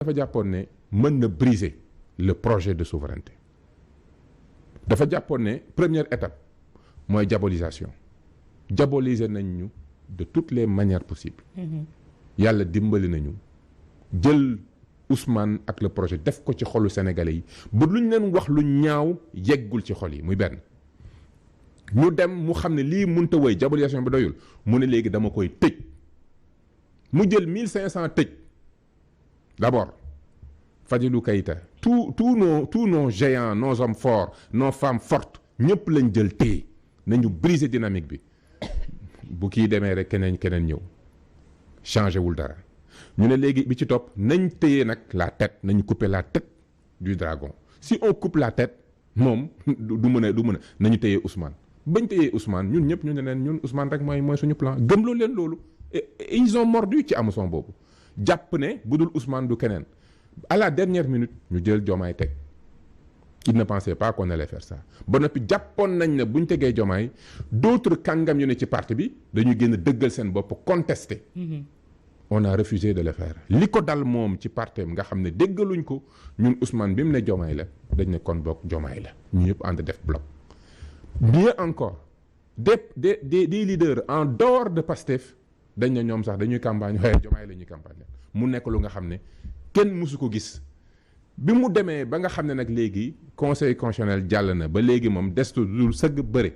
dafa jàppoon ne mën na briser le projet de souveraineté dafa jàppoon ne première étape mooy diabolisation diaboliser nañ ñu de toutes les manières possibles. yàlla dimbali nañu jël Ousmane ak le projet def ko ci xolu sénégalais yi ba luñ leen wax lu ñaaw yeggul ci xol yi muy benn. ñu dem mu xam ne lii mënta woy diabolisation bi doyul mu ne léegi dama koy tëj mu jël 1500 tëj d'abord Fadilou Keïta tous nos géants nos hommes forts nos femmes fortes ñëpp lañ jël téye nañu briser dynamique bi bu kii demee rek keneen ñëw changé wul dara ñu ne léegi bi ci topp nañ téye nag la tête nañu couper la tête du dragon si on coupe la tête moom du mën a nañu téye Ousmane bañ téyee Ousmane ñun ñëpp ñu ne leen ñun Ousmane rek mooy suñu plan gëmloo leen loolu et ils ont mordu ci Hamasson boobu jàpp ne bu dul Ousmane du keneen à la dernière minute ñu jël Diomaye teg il ne pensait pas qu'on allait faire ça ba noppi jàppoon nañ ne buñ tegee Diomaye d'autres kàngam yu ne ci parti bi dañuy génn dëggal seen bopp contester. On a refusé de le faire li ko dal moom ci partem nga xam ne déggaluñ ko ñun Ousmane bi mu ne Diomaye la dañ ne kon bokk Diomaye la ñu ñëpp ànd def bloc. Mieux encore des leaders en dehors de Pastef dañ ne ñoom sax dañuy campagne waaye Diomaye la ñuy campagne mu nekk lu nga xam ne kenn mësu ko gis bi mu demee ba nga xam ne nag léegi conseil constitutionnel jàll na ba léegi moom destu dul sëgg bëre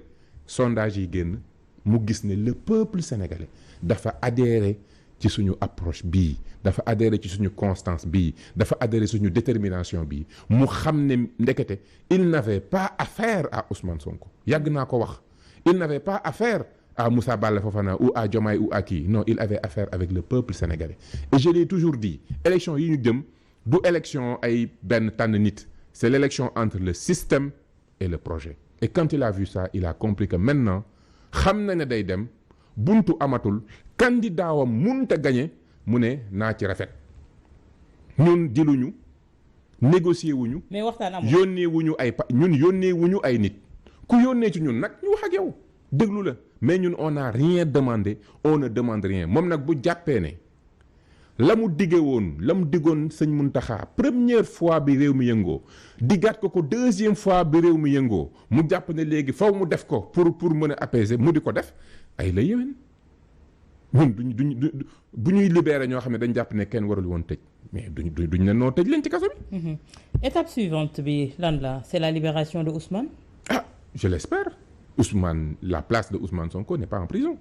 sondage yi génn mu gis ne le peuple sénégalais dafa adhéré ci suñu approche bii dafa adhéré ci suñu constance bii dafa adhéré suñu détermination bii mu xam ne ndekete il n'avait pas affaire à Ousmane Sonko yàgg naa ko wax il n'avait pas affaire à Moussa Balla Fofana ou à Diomaye ou à qui non il avait affaire avec le peuple sénégalais et je l'ai toujours dit élection yi ñu jëm du élection ay benn tànn nit c'est l'élection entre le système et le projet et quand il a vu ça il a compris que maintenant xam na ne day dem buntu amatul candidat wam munta gagné mu ne naa ci rafet ñun diluñu négocier wuñu mais waxtaan amul yónnee wuñu ñun yónnee wuñu ay nit ku yónnee ci ñun nag ñu wax ak yow déglu la mais ñun on n'a rien demandé on ne demande rien moom nag bu jàppee ne la mu diggee woon la mu diggoon sëñ Muntaxa première fois bi réew mi yëngoo diggaat ko deuxième fois bi réew mi yëngoo mu jàpp ne léegi faw mu def ko pour mën a apaiser mu di ko def ay la yéwén ñun duñ bu ñuy libéré ñoo xam ne dañ jàpp ne kenn warul woon tëj mais duñ ne noo tëj leen ci kaso bi. Étape suivante bi lan la c'est la libération de Ousmane. Ah je l'espère Ousmane la place de Ousmane Sonko n'est pas en prison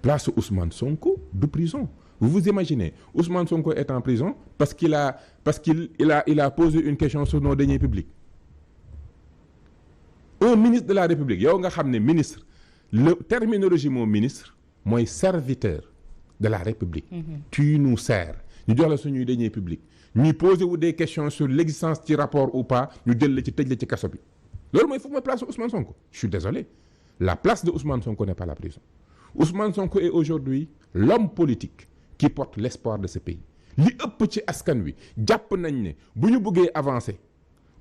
place Ousmane Sonko du prison. Vous vous imaginez Ousmane Sonko est en prison parce qu'il a posé une question sur nos deniers publics un ministre de la République yow nga xam ne ministre le terminologie moo ministre mooy serviteur de la République. Tu nous sers ñu jox la suñuy deniers publics ñuy poser wu des questions sur l'existence ci rapport ou pas ñu jël la ci tëj la ci kaso bi loolu mooy foofu mooy place de Ousmane Sonko je suis désolé la place de Ousmane Sonko n'est pas la prison Ousmane Sonko est aujourd'hui l'homme politique qui porte l'espoir de ce pays li ëpp ci askan wi jàpp nañ ne bu ñu bëggee avancer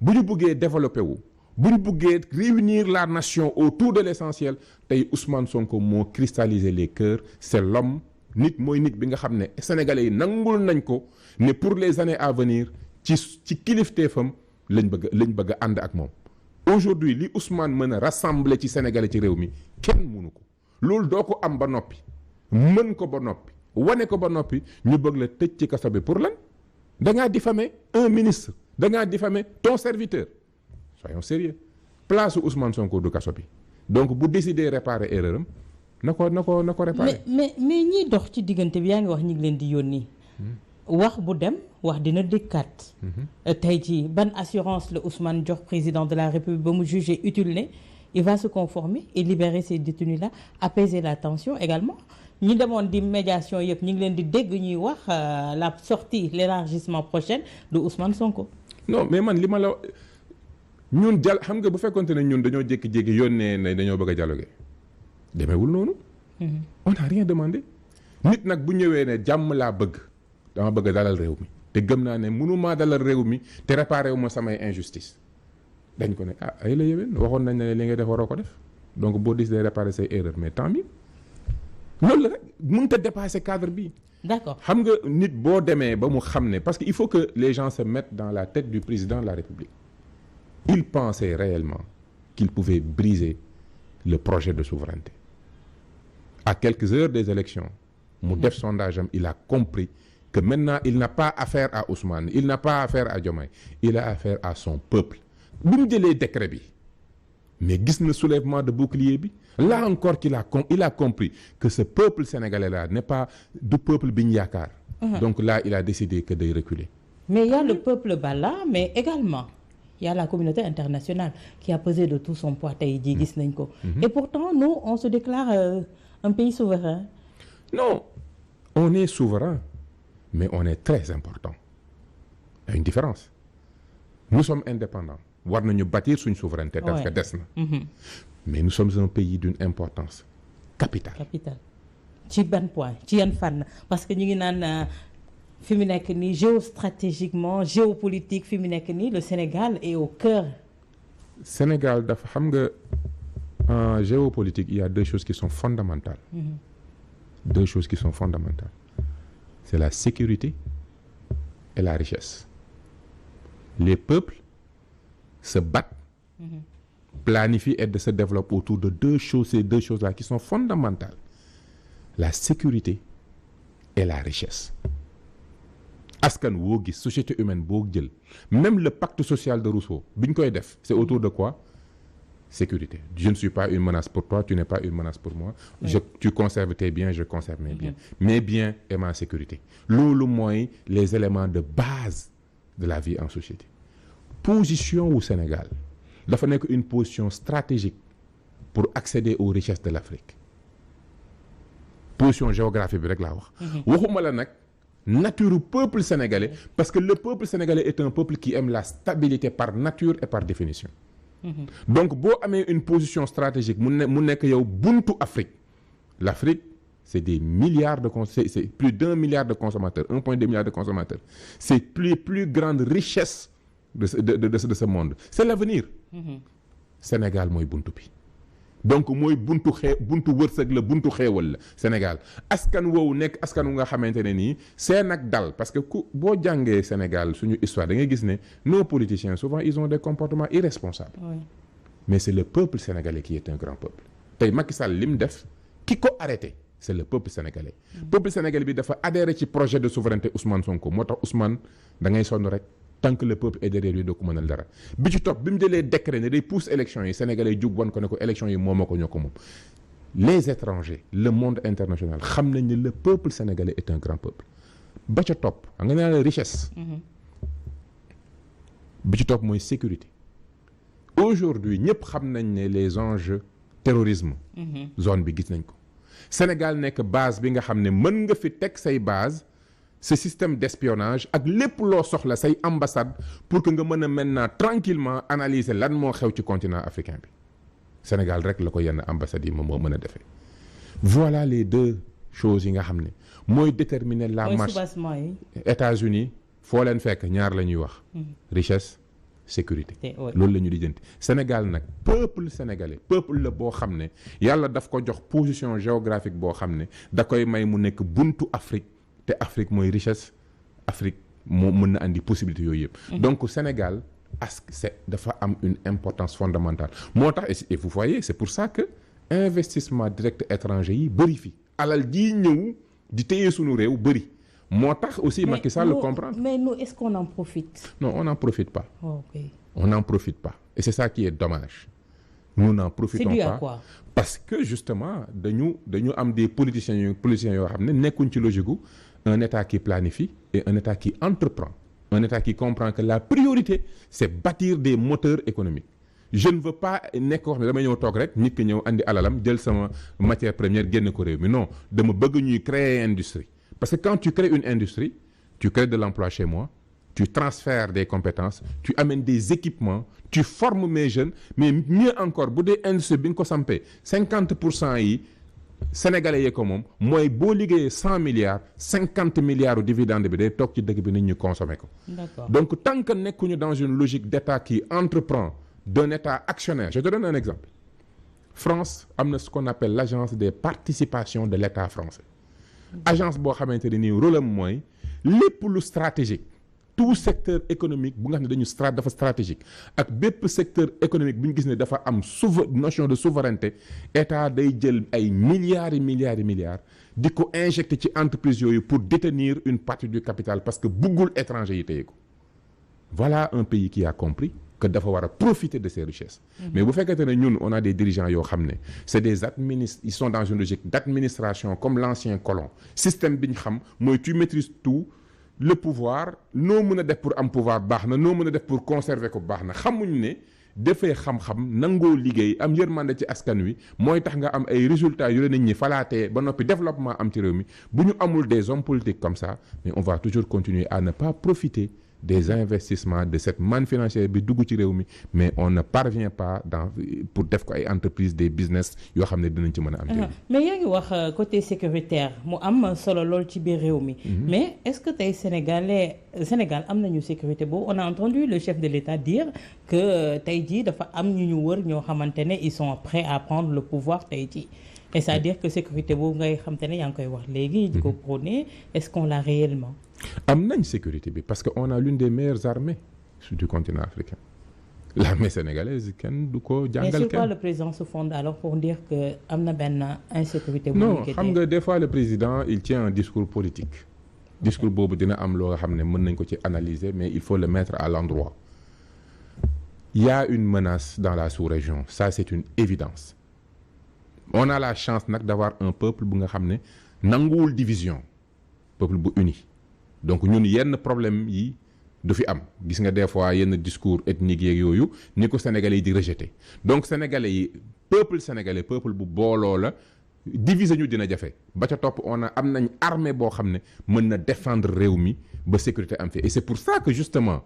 bu ñu bëggee développer wu bu ñu bëggee réunir la nation autour de l'essentiel tey Ousmane Sonko moo cristalliser les cœurs c'est l'homme nit mooy nit bi nga xam ne sénégalais yi nangul nañ ko ne pour les années à venir ci kilifteefam lañ bëgg a ànd ak moom aujourd'hui li Ousmane mën a rassembler ci sénégalais ci réew mi kenn mënu ko loolu doo ko am ba noppi mën ko ba noppi wane ko ba noppi ñu bëgg la tëj ci kaso bi pour lan da ngaa diffamer un ministre da ngaa diffamer ton serviteur soyons sérieux place Ousmane Sonko du kaso bi donc bu décider réparer erreur am na ko réparer. mais ñiy dox ci diggante bi yaa ngi wax ñi ngi leen di yónni. wax bu dem wax dina dikkaat. tey jii ban assurance la Ousmane jox président de la République ba mu jugé utile ne il va se conformer et libérer ces détenus là apaiser la tension également. ñi demoon di médiation yëpp ñu ngi leen di dégg ñuy wax la sortie l'élargissement prochaine de Ousmane Sonko. non mais man li ma la ñun xam nga bu fekkonte ne ñun dañoo jékki-jékki yónnee ne dañoo bëgg a dialoguer demeewul noonu. on n'a rien demandé. nit nag bu ñëwee ne jàmm laa bëgg dama bëgg a dalal réew mi te gëm naa ne mënumaa dalal réew mi te réparé wu ma samay injustice dañ ko ne ay la yéwén waxoon nañ ne li ngay def waroo ko def donc boo décidé réparer say erreurs mais tant mieux. loolu la rek mënut a dépasser cadre bi. d'accord xam nga nit boo demee ba mu xam ne parce que il faut que les gens se mettent dans la tête du président de la République. Il pensait réellement qu'il pouvait briser le projet de souveraineté. À quelques heures des élections mu def sondage am il a compris que maintenant il n'a pas affaire à Ousmane, il n'a pas affaire à Diomaye, il a affaire à son peuple. bi mu jëlee décret bi mais gis na soulèvement de bouclier bi là encore il a compris que ce peuple sénégalais là n'est pas du peuple bi ñu yaakaar. Donc là il a décidé que day reculer. Mais il y a le peuple là mais également il y a la communauté internationale qui a pesé de tout son poids tey jii gis nañ ko. Et pourtant nous on se déclare un pays souverain. Non, on est souverain mais on est très important. Il y a une différence. Nous sommes indépendants. War nañu bâtir suñu souveraineté parce que des na. Mais nous sommes un pays d'une importance capitale. Ci ban point ci yan fànn parce que ñu ngi naan fi mu nekk nii géostratégiquement géopolitique fi mu nekk nii le Sénégal est au cœur. Sénégal dafa xam nga en géopolitique il y a deux choses qui sont fondamentales. Deux choses qui sont fondamentales. C'est la sécurité et la richesse. Les peuples se battent, planifient et se développent autour de deux choses, ces deux choses-là qui sont fondamentales. La sécurité et la richesse. Askan woo gis société humaine boo jël même le pacte social de Rousseau bi ñu koy def c'est autour de quoi? Sécurité. Je ne suis pas une menace pour toi, tu n'es pas une menace pour moi. Tu conserves tes biens, je conserve mes biens. Mes biens et ma sécurité. Loolu mooy les éléments de base de la vie en société. Position au Sénégal dafa nekk une position stratégique pour accéder aux richesses de l'Afrique. Position géographique bi rek laa wax. Waxuma la nag nature peuple sénégalais parce que le peuple sénégalais est un peuple qui aime la stabilité par nature et par définition. Donc boo amee une position stratégique mu nekk yow buntu Afrique. L'Afrique c'est des milliards de c'est plus d'1 milliard de consommateurs 1,2 milliard de consommateurs. C'est plus grande richesse de ce monde. C'est l'avenir. Sénégal mooy buntu bi. Donc mooy buntu wërsëg la buntu xeewal la Sénégal askan woowu nekk askan wu nga xamante ne nii seen ak dal parce que boo jàngee Sénégal suñu histoire da ngay gis ne nos politiciens souvent ils ont des comportements irresponsables. Oui. Mais c'est le peuple sénégalais qui est un grand peuple. Tey Macky Sall li mu def ki ko arrêté c'est le peuple sénégalais. Peuple sénégalais bi dafa adhéré ci projet de souveraineté Ousmane Sonko moo tax Ousmane da ngay sonn rek. Tant que le peuple est derrière lui doo ko mënal dara bi ci topp bi mu jëlee décret ne day pousse élection yi Sénégalais yi jug wan ko ne ko élection yi moom ko ñoo ko moom les étrangers le monde international xam nañ ne le peuple sénégalais est un grand peuple ba ca topp xam nga nee la richesse bi ci topp mooy sécurité aujourd'hui ñëpp xam nañ ne les enjeux terrorisme zone bi gis nañ ko Sénégal nekk base bi nga xam ne mën nga fi teg say base ce système d'espionnage ak lépp loo soxla say ambassade pour que nga mën a maintenant tranquillement analyser lan moo xew ci continent africain bi Sénégal rek la ko yenn ambassades yi moom moo mën a defee voilà les deux choses yi nga xam ne mooy déterminer la marche États-Unis foo leen fekk ñaar la ñuy wax richesse sécurité loolu la ñu di jënti Sénégal nag peuple sénégalais peuple la boo xam ne yàlla daf ko jox position géographique boo xam ne da koy may mu nekk buntu Afrique te Afrique mooy richesse Afrique moo mën na andi possibilité yooyu yëpp. Donc Sénégal dafa am une importance fondamentale moo tax et vous voyez c'est pour ça que investissement direct étranger yi bëri fi alal ji ñëw di téye sunu réew bëri moo tax aussi Macky Sall le comprendre. Mais nous est-ce qu'on en profite? Non, on n'en profite pas. Oh, okay. On n'en profite pas et c'est ça qui est dommage. Nous n'en profitons pas. C'est dû à quoi? Parce que justement dañu am des politiciens yoo xam ne nekkuñ ci logique gu un État qui planifie et un État qui entreprend. Un État qui comprend que la priorité c'est bâtir des moteurs économiques. Je ne veux pas nekk wax ne dama ñëw toog rek nit ki ñëw andi alalam jël sama matière première génn ko réew mi non dama bëgg ñuy créer industrie. Parce que quand tu crées une industrie, tu crées de l'emploi chez moi, tu transfères des compétences, tu amènes des équipements, tu formes mes jeunes, mais mieux encore bu dee industrie bi nga ko sampee 50% yi sénégalais yee ko moom mooy boo liggéeyee 100 milliards 50 milliards u dividende bi day toog ci dëkk bi nit ñi consommer ko. D'accord. Donc tant que nekkuñu dans une logique d'État qui entreprend d'un État actionnaire, je te donne un exemple. France am na ce qu'on appelle l'agence des participations de l'État français agence boo xamante ne nii rôle am mooy lépp lu stratégique tout secteur économique bu nga xam ne dafa stratégique ak bépp secteur économique bu ñu gis ne dafa am notion de souveraineté état day jël ay milliards di ko injecter ci entreprise yooyu pour détenir une partie du capital parce que buggul étranger yi téye ko voilà un pays qui a compris que dafa war a profiter de ces richesses. Mais bu fekkente ne ñun on a des dirigeants yoo xam ne c'est des ils sont dans une logique d'administration comme l'ancien colon système bi ñu xam mooy tu maîtrises tout le pouvoir noo mën a def pour am pouvoir baax na noo mën a def pour conserver ko baax na xamuñ ne defee xam-xam nangoo liggéey am yërmande ci askan wi mooy tax nga am ay résultats yu la nit ñi falaatee ba noppi développement am ci réew mi bu ñu amul des hommes politiques comme ça mais on va toujours continuer à ne pas profiter des investissements de cette manne financière bi dugg ci réew mi mais on ne parvient pas pour def ko ay entreprises des business yoo xam ne dinañ ci mën a am njëriñ. mais yaa ngi wax côté sécuritaire mu am solo lool ci biir réew mi. mais est-ce que tey Sénégal am nañu sécurité boobu on a entendu le chef de l'État dire que tey jii dafa am ñu wër ñoo xamante ne ils sont prêts à prendre le pouvoir tey jii. et c'est-à-dire que sécurité boobu ngay xamante ne yaa ngi koy wax léegi. di ko prôner est-ce qu'on l'a réellement. am nañ sécurité bi parce que on a l'une des meilleures armées du continent africain l'armée sénégalaise kenn du ko jàngal kenn. mais sur quoi le président se fonde alors pour dire que am na benn insécurité. non xam nga des fois le président il tient un discours politique. discours boobu dina am loo xam ne mën nañ ko ci analyser mais il faut le mettre à l'endroit. Il y a une menace dans la sous-région ça c'est une évidence. On a la chance nag d'avoir un peuple bu nga xam ne nanguwul division peuple bu uni donc ñun yenn problème yi du fi am gis nga des fois yenn discours ethnique yeeg yooyu ni ko sénégalais yi di rejeter donc sénégalais yi peuple sénégalais peuple bu booloo la diviser ñu dina jafe ba ca topp am nañ armée boo xam ne mën na défendre réew mi ba sécurité am fi et c'est pour ça que justement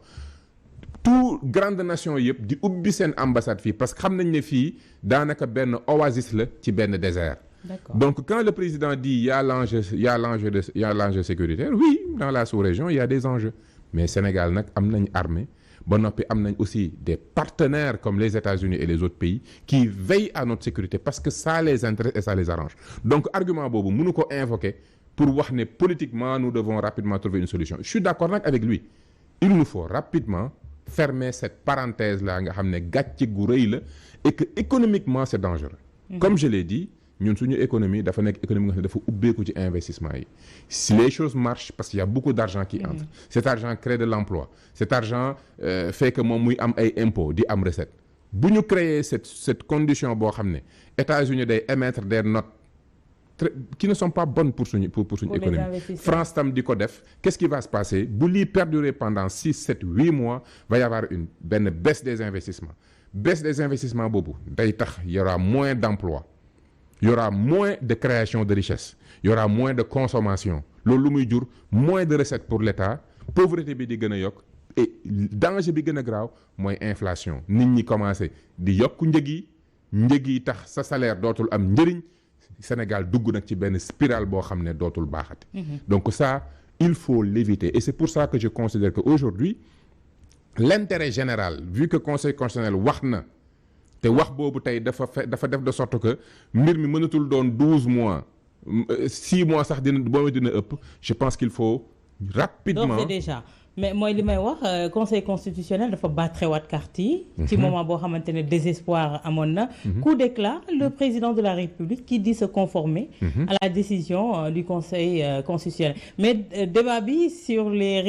tout grande nation yëpp di ubbi seen ambassade fii parce que xam nañ ne fii daanaka benn oasis la ci benn désert. D'accord. Donc quand le président dit il y a l'enjeu sécuritaire oui dans la sous-région il y a des enjeux mais Sénégal nag am nañ armée ba noppi am nañ aussi des partenaires comme les États-Unis et les autres pays qui veillent à notre sécurité parce que ça les intéresse et ça les arrange donc argument boobu mënu ko invoquer pour wax ne politiquement nous devons rapidement trouver une solution je suis d'accord nag avec lui il nous faut rapidement fermer cette parenthèse là nga xam ne gàcce gu rëy la et que économiquement c'est dangereux. Comme je l'ai dit ñun suñu économie dafa nekk économie nga xam ne dafa ubbeeku ci investissement yi si les choses marchent parce qu'il y a beaucoup d'argent qui entre cet argent crée de l'emploi cet argent fait que moom muy am ay impôts di am recette bu ñu créer cette condition boo xam ne États-Unis day émettre des notes qui ne sont pas bonnes pour suñu économie France tam di ko def qu'est-ce qui va se passer bu lii perdurer pendant 6, 7, 8 mois va y avoir benn baisse des investissements boobu day tax y aura moins d'emplois il y aura moins de création de richesse il y aura moins de consommation loolu lu muy jur moins de recettes pour l'État pauvreté bi di gën a yokk et danger bi gën a graaw mooy inflation nit ñi commencé di yokk njëg yi tax sa salaire dootul am njëriñ Sénégal dugg nag ci benn spirale boo xam ne dootul baaxati. Donc ça il faut l'éviter et c'est pour ça que je considère que aujourd'hui l'intérêt général vu que Conseil constitutionnel wax na te wax boobu tey dafa def de sorte que mbir mi mënatul doon 12 mois 6 mois sax dina ëpp je pense qu'il faut rapidement. Donc c'est déjà mais mooy li may wax Conseil constitutionnel dafa battre waat carte yi. ci moment boo xamante ne désespoir amoon na. coup d'éclat le président de la République qui dit se conformer à la décision du Conseil constitutionnel mais débat bi sur les